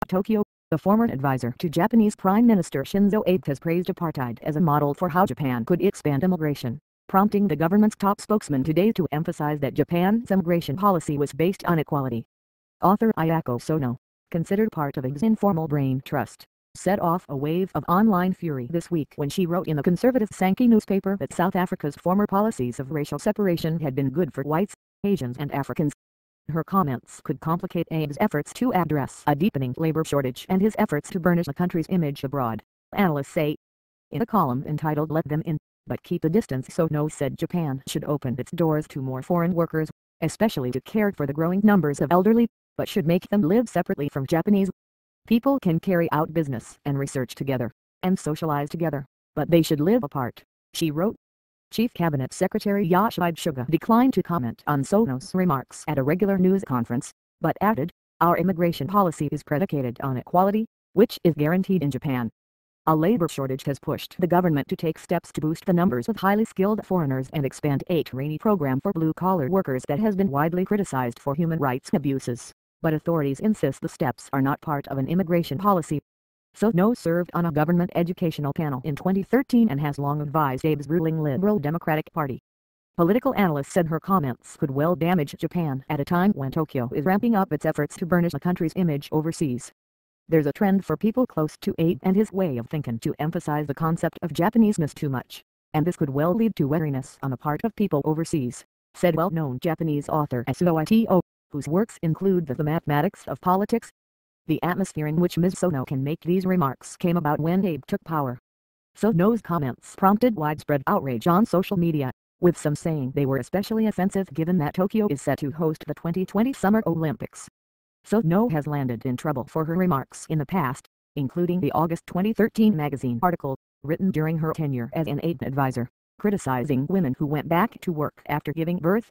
Tokyo, the former advisor to Japanese Prime Minister Shinzo Abe has praised apartheid as a model for how Japan could expand immigration, prompting the government's top spokesman today to emphasize that Japan's immigration policy was based on equality. Author Ayako Sono, considered part of Abe's informal brain trust, set off a wave of online fury this week when she wrote in the conservative Sankei newspaper that South Africa's former policies of racial separation had been good for whites, Asians and Africans. Her comments could complicate Abe's efforts to address a deepening labor shortage and his efforts to burnish the country's image abroad, analysts say. In a column entitled "Let Them In, But Keep the Distance," Sono said Japan should open its doors to more foreign workers, especially to care for the growing numbers of elderly, but should make them live separately from Japanese. People can carry out business and research together, and socialize together, but they should live apart, she wrote. Chief Cabinet Secretary Yoshihide Suga declined to comment on Sono's remarks at a regular news conference, but added, "Our immigration policy is predicated on equality, which is guaranteed in Japan. A labor shortage has pushed the government to take steps to boost the numbers of highly skilled foreigners and expand a trainee program for blue-collar workers that has been widely criticized for human rights abuses, but authorities insist the steps are not part of an immigration policy." Sono served on a government educational panel in 2013 and has long advised Abe's ruling Liberal Democratic Party. Political analysts said her comments could well damage Japan at a time when Tokyo is ramping up its efforts to burnish the country's image overseas. There's a trend for people close to Abe and his way of thinking to emphasize the concept of Japaneseness too much, and this could well lead to wariness on the part of people overseas, said well-known Japanese author Ito, whose works include The Mathematics of Politics. The atmosphere in which Ms. Sono can make these remarks came about when Abe took power. Sono's comments prompted widespread outrage on social media, with some saying they were especially offensive given that Tokyo is set to host the 2020 Summer Olympics. Sono has landed in trouble for her remarks in the past, including the August 2013 magazine article, written during her tenure as an Abe advisor, criticizing women who went back to work after giving birth.